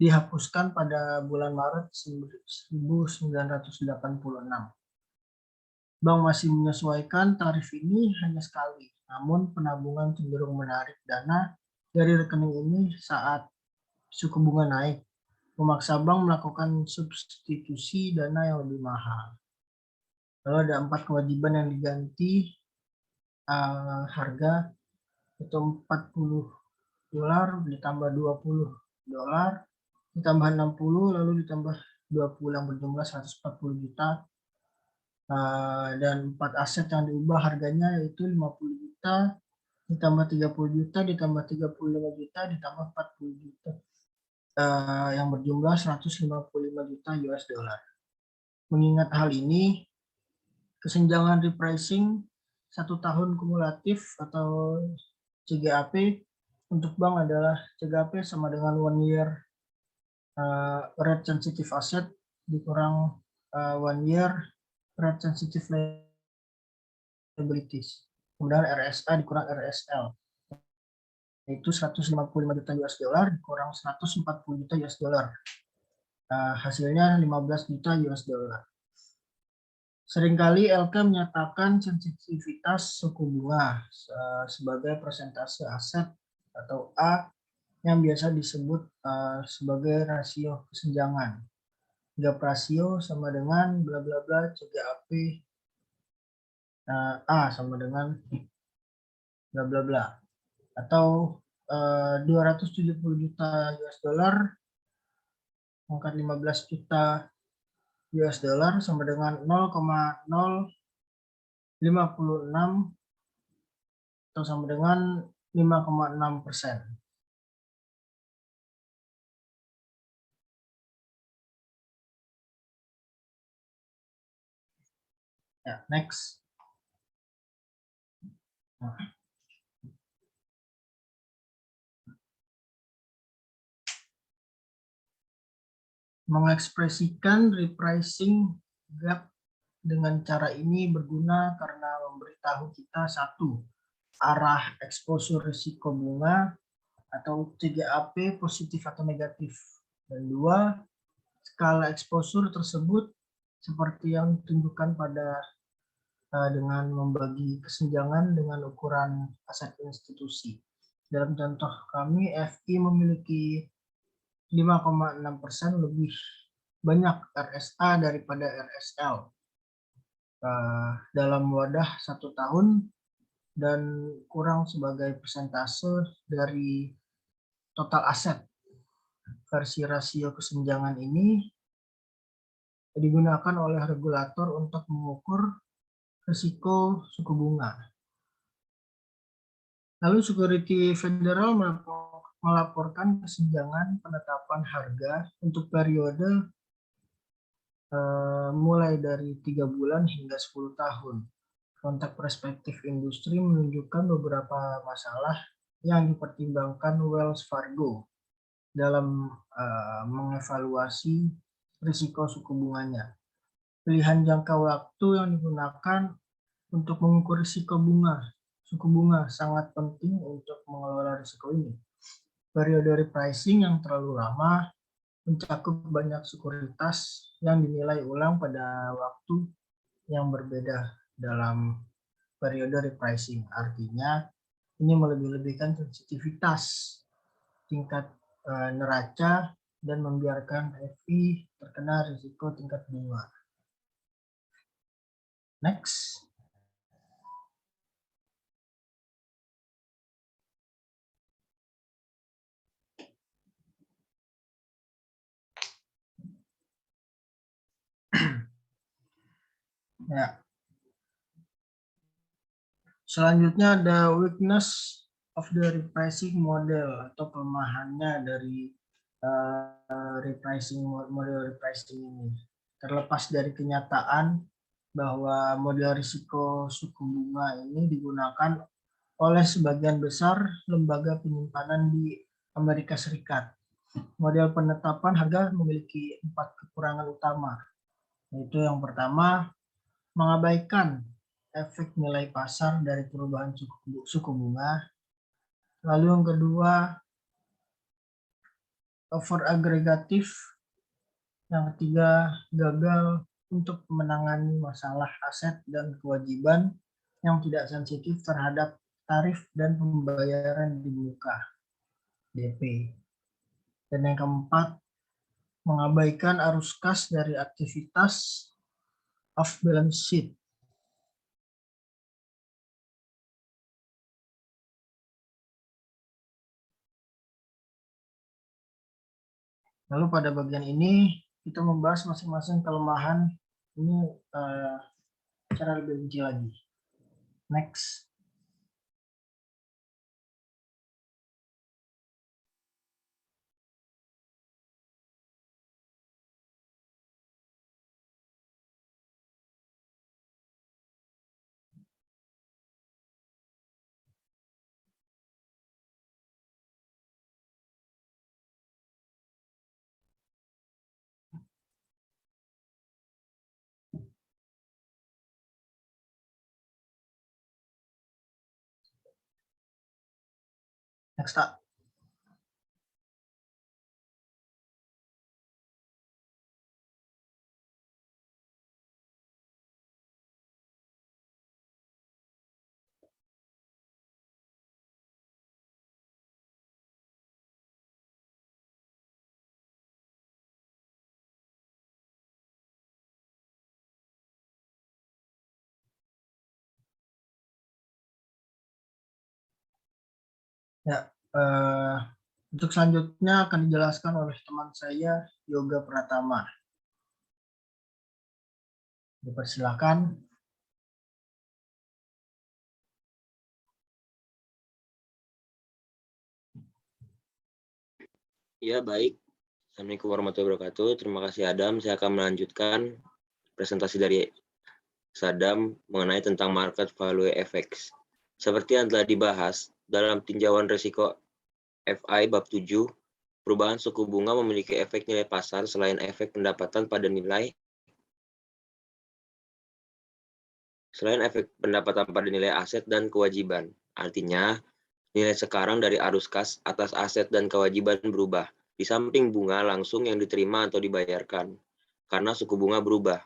dihapuskan pada bulan Maret 1986. Bank masih menyesuaikan tarif ini hanya sekali, namun penabungan cenderung menarik dana dari rekening ini saat suku bunga naik, memaksa bank melakukan substitusi dana yang lebih mahal. Lalu ada 4 kewajiban yang diganti harga itu $40 ditambah $20 ditambah 60 lalu ditambah 20 yang berjumlah 140 juta. Dan 4 aset yang diubah harganya yaitu 50 juta ditambah 30 juta ditambah 35 juta ditambah 40 juta yang berjumlah 155 juta US dollar. Mengingat hal ini, kesenjangan repricing 1 tahun kumulatif atau CGAP untuk bank adalah CGAP sama dengan 1 year rate sensitive asset dikurang 1 year rate sensitive liabilities. Kemudian RSA dikurang RSL. Itu 155 juta US dollar dikurang 140 juta US dollar. Hasilnya 15 juta US dollar. Seringkali LK menyatakan sensitivitas suku bunga sebagai persentase aset atau A yang biasa disebut sebagai rasio kesenjangan. Gap rasio sama dengan bla bla bla CGAP A sama dengan bla bla bla. Atau 270 juta US dollar angkat 15 juta US dollar sama dengan 0,056 atau sama dengan 5,6%. Ya, next. Mengekspresikan repricing gap dengan cara ini berguna karena memberitahu kita satu, arah eksposur risiko bunga atau CGAP positif atau negatif, dan dua, skala eksposur tersebut seperti yang ditunjukkan pada dengan membagi kesenjangan dengan ukuran aset institusi. Dalam contoh kami, FI memiliki 5,6% lebih banyak RSA daripada RSL dalam wadah 1 tahun dan kurang sebagai persentase dari total aset. Versi rasio kesenjangan ini digunakan oleh regulator untuk mengukur risiko suku bunga. Lalu Security Federal melaporkan kesenjangan penetapan harga untuk periode mulai dari 3 bulan hingga 10 tahun. Konteks perspektif industri menunjukkan beberapa masalah yang dipertimbangkan Wells Fargo dalam mengevaluasi risiko suku bunganya. Pilihan jangka waktu yang digunakan untuk mengukur risiko suku bunga sangat penting untuk mengelola risiko ini. Periode repricing yang terlalu lama mencakup banyak sekuritas yang dinilai ulang pada waktu yang berbeda dalam periode repricing. Artinya ini melebih-lebihkan sensitivitas tingkat neraca dan membiarkan FI terkena risiko tingkat bunga. Next. Ya. Selanjutnya ada weakness of the repricing model atau kelemahannya dari model repricing ini. Terlepas dari kenyataan bahwa model risiko suku bunga ini digunakan oleh sebagian besar lembaga penyimpanan di Amerika Serikat. Model penetapan harga memiliki 4 kekurangan utama, yaitu yang pertama, mengabaikan efek nilai pasar dari perubahan suku bunga. Lalu yang kedua, over agregatif. Yang ketiga, gagal untuk menangani masalah aset dan kewajiban yang tidak sensitif terhadap tarif dan pembayaran di muka, DP. Dan yang keempat, mengabaikan arus kas dari aktivitas off balance sheet. Lalu pada bagian ini kita membahas masing-masing kelemahan ini secara lebih rinci lagi. Next. Next up. Ya, untuk selanjutnya akan dijelaskan oleh teman saya, Yoga Pratama. Dipersilakan. Ya, baik. Assalamualaikum warahmatullahi wabarakatuh. Terima kasih Adam. Saya akan melanjutkan presentasi dari Sadam mengenai tentang market value effects. Seperti yang telah dibahas dalam tinjauan risiko FI bab 7, perubahan suku bunga memiliki efek nilai pasar selain efek pendapatan pada nilai aset dan kewajiban. Artinya, nilai sekarang dari arus kas atas aset dan kewajiban berubah, di samping bunga langsung yang diterima atau dibayarkan, karena suku bunga berubah.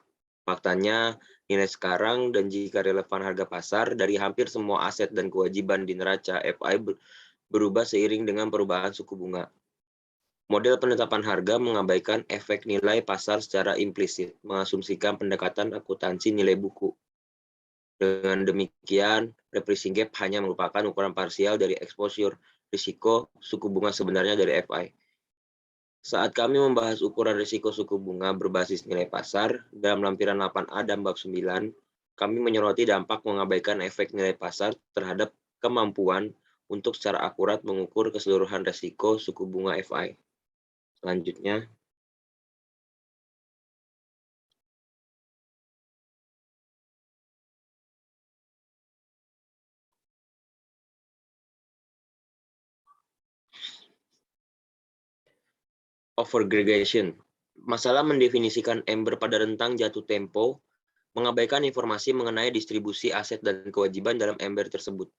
Faktanya, nilai sekarang dan jika relevan harga pasar dari hampir semua aset dan kewajiban di neraca FI berubah seiring dengan perubahan suku bunga. Model penetapan harga mengabaikan efek nilai pasar secara implisit, mengasumsikan pendekatan akuntansi nilai buku. Dengan demikian, repricing gap hanya merupakan ukuran parsial dari exposure risiko suku bunga sebenarnya dari FI. Saat kami membahas ukuran risiko suku bunga berbasis nilai pasar dalam lampiran 8A dan bab 9, kami menyoroti dampak mengabaikan efek nilai pasar terhadap kemampuan untuk secara akurat mengukur keseluruhan risiko suku bunga FI. Selanjutnya, overgregation. Masalah mendefinisikan ember pada rentang jatuh tempo, mengabaikan informasi mengenai distribusi aset dan kewajiban dalam ember tersebut.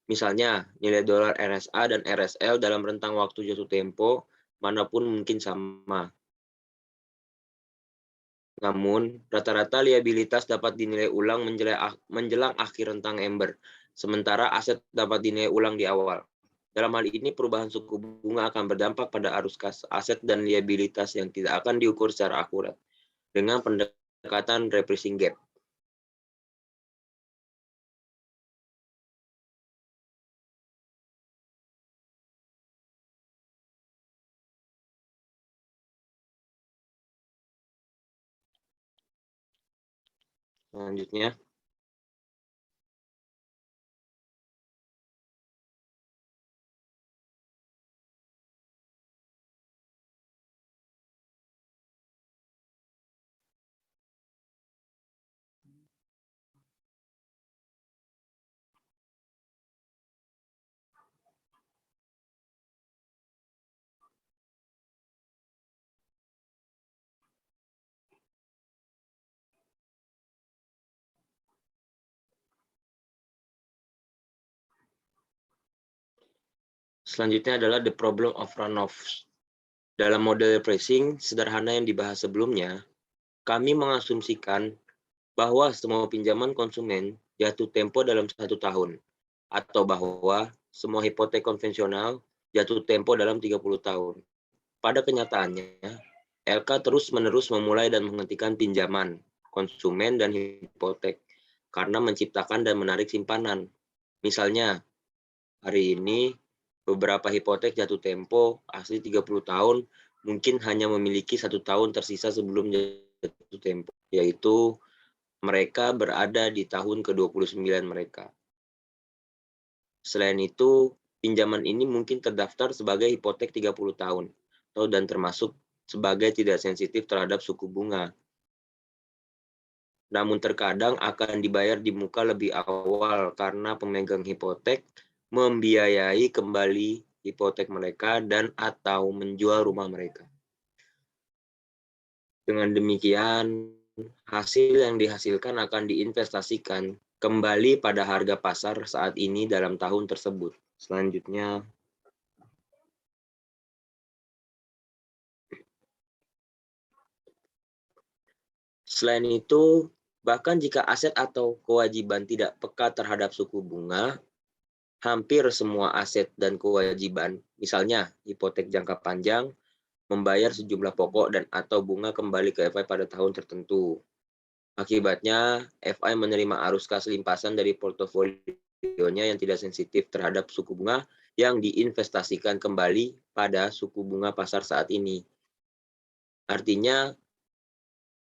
Misalnya, nilai dolar RSA dan RSL dalam rentang waktu jatuh tempo manapun mungkin sama. Namun, rata-rata liabilitas dapat dinilai ulang menjelang akhir rentang Ember, sementara aset dapat dinilai ulang di awal. Dalam hal ini, perubahan suku bunga akan berdampak pada arus kas aset dan liabilitas yang tidak akan diukur secara akurat dengan pendekatan repricing gap. Selanjutnya, adalah the problem of runoffs. Dalam model pricing sederhana yang dibahas sebelumnya, kami mengasumsikan bahwa semua pinjaman konsumen jatuh tempo dalam 1 tahun, atau bahwa semua hipotek konvensional jatuh tempo dalam 30 tahun. Pada kenyataannya, LK terus-menerus memulai dan menghentikan pinjaman, konsumen, dan hipotek karena menciptakan dan menarik simpanan. Misalnya, hari ini beberapa hipotek jatuh tempo asli 30 tahun mungkin hanya memiliki 1 tahun tersisa sebelum jatuh tempo, yaitu mereka berada di tahun ke-29 mereka. Selain itu, pinjaman ini mungkin terdaftar sebagai hipotek 30 tahun dan termasuk sebagai tidak sensitif terhadap suku bunga. Namun terkadang akan dibayar di muka lebih awal karena pemegang hipotek membiayai kembali hipotek mereka dan atau menjual rumah mereka. Dengan demikian, hasil yang dihasilkan akan diinvestasikan kembali pada harga pasar saat ini dalam tahun tersebut. Selanjutnya, selain itu, bahkan jika aset atau kewajiban tidak peka terhadap suku bunga, hampir semua aset dan kewajiban, misalnya hipotek jangka panjang, membayar sejumlah pokok dan atau bunga kembali ke FI pada tahun tertentu. Akibatnya, FI menerima arus kas limpasan dari portofolionya yang tidak sensitif terhadap suku bunga yang diinvestasikan kembali pada suku bunga pasar saat ini. Artinya,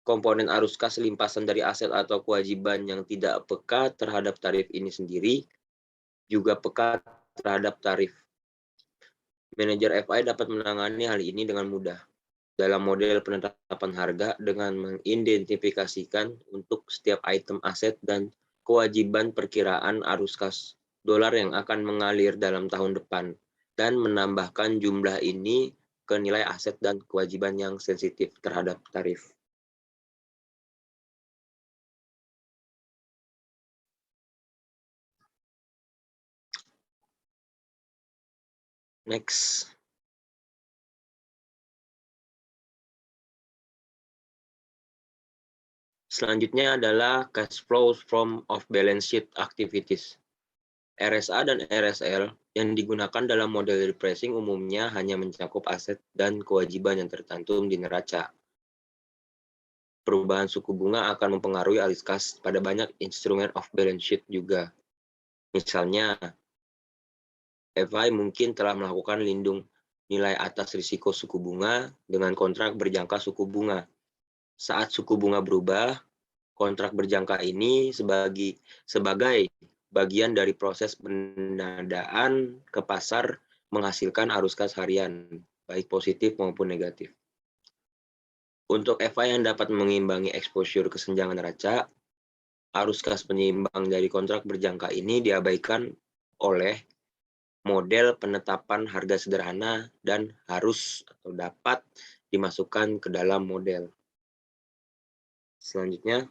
komponen arus kas limpasan dari aset atau kewajiban yang tidak peka terhadap tarif ini sendiri juga peka terhadap tarif. Manajer FI dapat menangani hal ini dengan mudah dalam model penetapan harga dengan mengidentifikasikan untuk setiap item aset dan kewajiban perkiraan arus kas dolar yang akan mengalir dalam tahun depan dan menambahkan jumlah ini ke nilai aset dan kewajiban yang sensitif terhadap tarif. Next. Selanjutnya adalah cash flow from off-balance sheet activities. RSA dan RSL yang digunakan dalam model repricing umumnya hanya mencakup aset dan kewajiban yang tercantum di neraca. Perubahan suku bunga akan mempengaruhi arus kas pada banyak instrumen off-balance sheet juga. Misalnya, FI mungkin telah melakukan lindung nilai atas risiko suku bunga dengan kontrak berjangka suku bunga. Saat suku bunga berubah, kontrak berjangka ini sebagai bagian dari proses pendanaan ke pasar menghasilkan arus kas harian, baik positif maupun negatif. Untuk FI yang dapat mengimbangi exposure kesenjangan neraca, arus kas penyeimbang dari kontrak berjangka ini diabaikan oleh model penetapan harga sederhana dan harus atau dapat dimasukkan ke dalam model. Selanjutnya,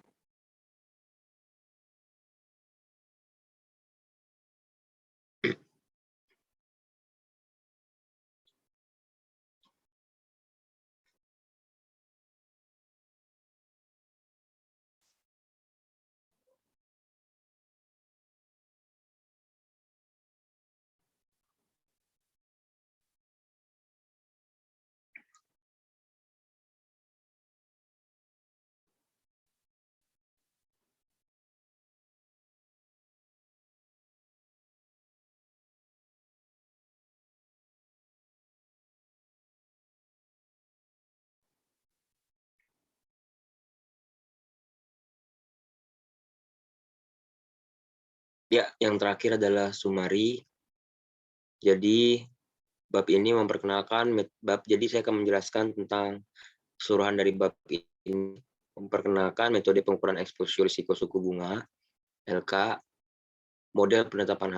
Ya, yang terakhir adalah summary. Jadi bab ini memperkenalkan jadi saya akan menjelaskan tentang keseluruhan dari bab ini. Memperkenalkan metode pengukuran eksposur risiko suku bunga, LK, model penetapan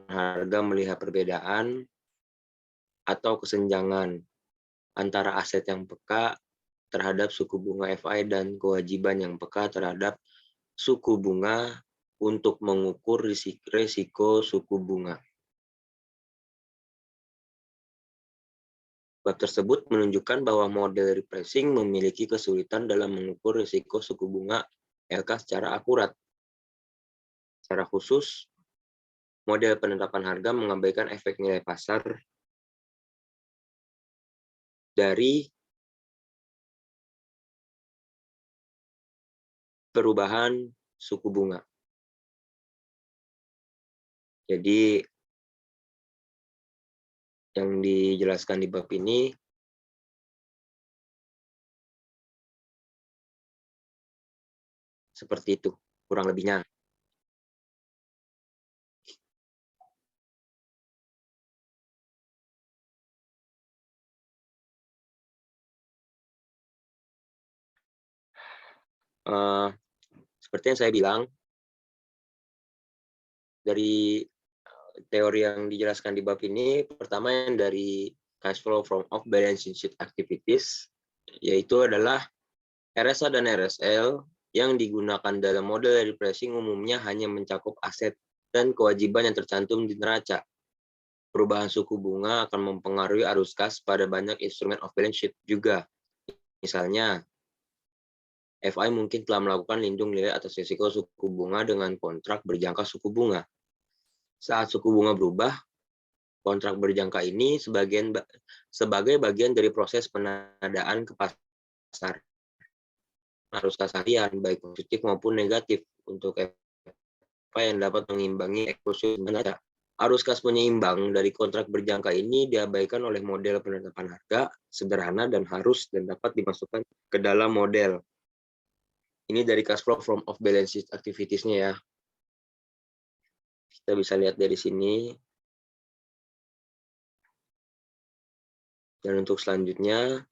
harga melihat perbedaan atau kesenjangan antara aset yang peka terhadap suku bunga FI dan kewajiban yang peka terhadap suku bunga untuk mengukur risiko suku bunga. Bab tersebut menunjukkan bahwa model repricing memiliki kesulitan dalam mengukur risiko suku bunga LK secara akurat. Secara khusus, model penetapan harga mengabaikan efek nilai pasar dari perubahan suku bunga. Jadi, yang dijelaskan di bab ini seperti itu, kurang lebihnya. Seperti yang saya bilang, dari teori yang dijelaskan di bab ini, pertama yang dari cash flow from off balance sheet activities, yaitu adalah RSA dan RSL yang digunakan dalam model repricing umumnya hanya mencakup aset dan kewajiban yang tercantum di neraca. Perubahan suku bunga akan mempengaruhi arus kas pada banyak instrumen off balance sheet juga. Misalnya, FI mungkin telah melakukan lindung nilai atas risiko suku bunga dengan kontrak berjangka suku bunga. Saat suku bunga berubah, kontrak berjangka ini sebagai bagian dari proses penadaan ke pasar. Arus kas harian, baik positif maupun negatif, untuk FI yang dapat mengimbangi eksposur neraca. Arus kas penyeimbang dari kontrak berjangka ini diabaikan oleh model penetapan harga, sederhana dan harus dan dapat dimasukkan ke dalam model. Ini dari cash flow from off balance sheet activities-nya ya. Kita bisa lihat dari sini. Dan untuk selanjutnya,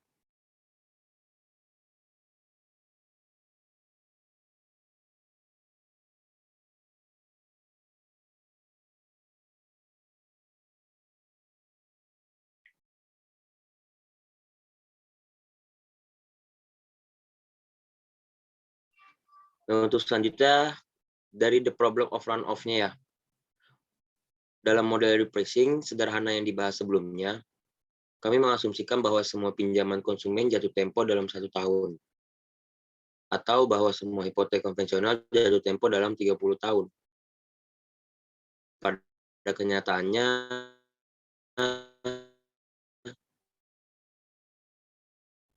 dari the problem of run-off-nya ya. Dalam model repricing sederhana yang dibahas sebelumnya, kami mengasumsikan bahwa semua pinjaman konsumen jatuh tempo dalam 1 tahun. Atau bahwa semua hipotek konvensional jatuh tempo dalam 30 tahun. Pada kenyataannya,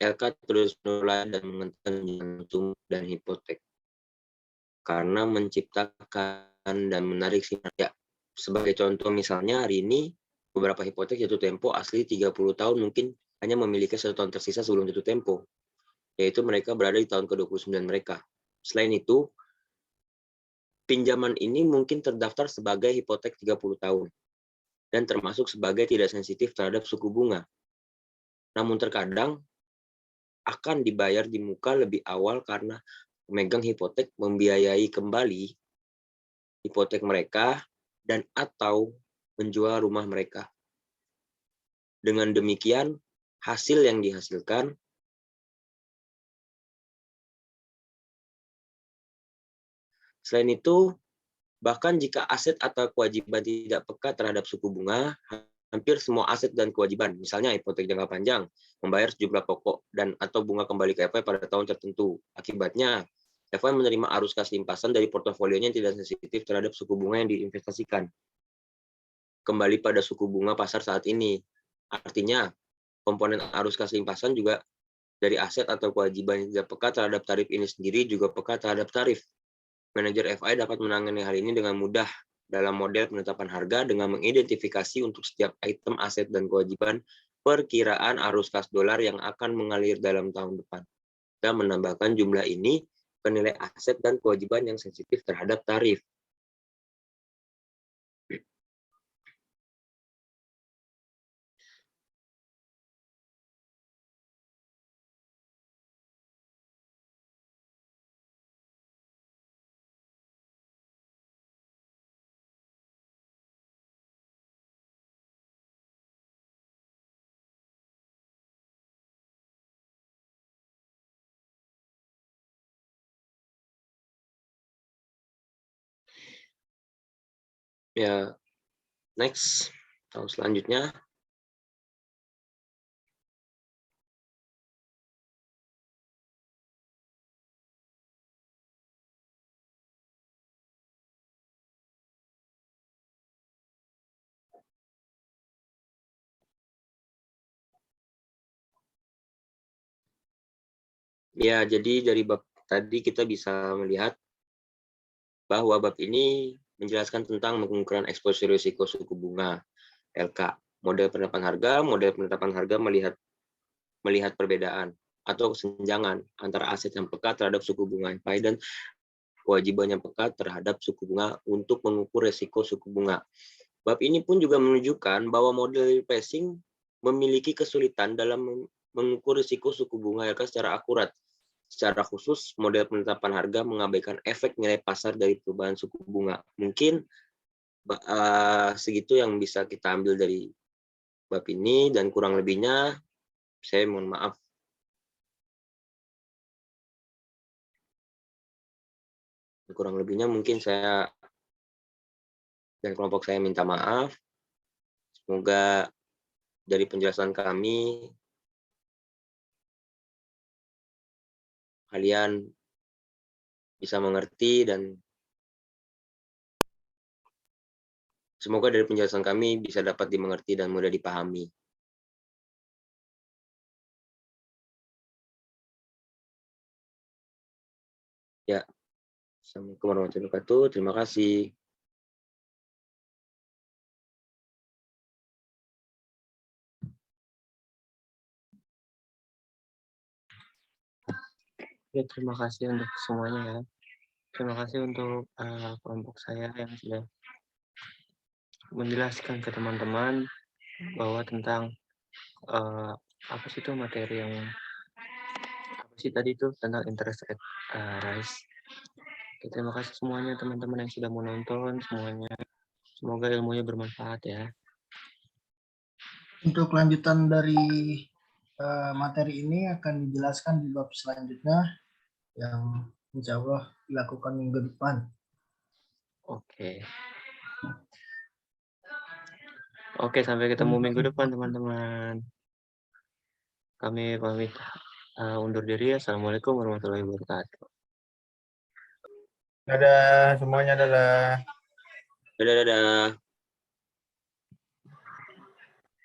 LK terus menilai dan menghentikan jantung dan hipotek karena menciptakan dan menarik sinar. Ya, sebagai contoh misalnya hari ini beberapa hipotek jatuh tempo asli 30 tahun mungkin hanya memiliki 1 tahun tersisa sebelum jatuh tempo, yaitu mereka berada di tahun ke-29 mereka. Selain itu, pinjaman ini mungkin terdaftar sebagai hipotek 30 tahun dan termasuk sebagai tidak sensitif terhadap suku bunga. Namun terkadang akan dibayar di muka lebih awal karena pemegang hipotek membiayai kembali hipotek mereka dan atau menjual rumah mereka. Dengan demikian, hasil yang dihasilkan selain itu, bahkan jika aset atau kewajiban tidak peka terhadap suku bunga, hampir semua aset dan kewajiban, misalnya hipotek jangka panjang, membayar sejumlah pokok dan atau bunga kembali ke FI pada tahun tertentu. Akibatnya, FI menerima arus kas limpasan dari portofolionya yang tidak sensitif terhadap suku bunga yang diinvestasikan. Kembali pada suku bunga pasar saat ini. Artinya, komponen arus kas limpasan juga dari aset atau kewajiban yang tidak peka terhadap tarif ini sendiri juga peka terhadap tarif. Manajer FI dapat menangani hal ini dengan mudah dalam model penetapan harga dengan mengidentifikasi untuk setiap item aset dan kewajiban perkiraan arus kas dolar yang akan mengalir dalam tahun depan dan menambahkan jumlah ini penilai aset dan kewajiban yang sensitif terhadap tarif. Ya, next, tahun selanjutnya. Ya, jadi dari bab tadi kita bisa melihat bahwa bab ini menjelaskan tentang pengukuran eksposur risiko suku bunga LK. Model penetapan harga melihat perbedaan atau kesenjangan antara aset yang peka terhadap suku bunga FI dan kewajiban yang peka terhadap suku bunga untuk mengukur risiko suku bunga. Bab ini pun juga menunjukkan bahwa model repricing memiliki kesulitan dalam mengukur risiko suku bunga LK secara akurat. Secara khusus, model penetapan harga mengabaikan efek nilai pasar dari perubahan suku bunga. Mungkin segitu yang bisa kita ambil dari bab ini, dan kurang lebihnya saya mohon maaf. Kurang lebihnya mungkin saya dan kelompok saya minta maaf. Semoga dari penjelasan kami kalian bisa mengerti, dan semoga dari penjelasan kami bisa dapat dimengerti dan mudah dipahami. Ya, Assalamualaikum warahmatullahi wabarakatuh. Terima kasih. Ya, terima kasih untuk semuanya ya. Terima kasih untuk kelompok saya yang sudah menjelaskan ke teman-teman bahwa tentang apa sih itu materi yang apa sih tadi itu tentang interest rate rise. Oke, terima kasih semuanya teman-teman yang sudah menonton semuanya. Semoga ilmunya bermanfaat ya. Untuk lanjutan dari materi ini akan dijelaskan di bab selanjutnya yang insya Allah dilakukan minggu depan. Oke. Oke, sampai ketemu minggu depan teman-teman. Kami pamit undur diri. Assalamualaikum warahmatullahi wabarakatuh. Dadah semuanya, dadah. Dadah.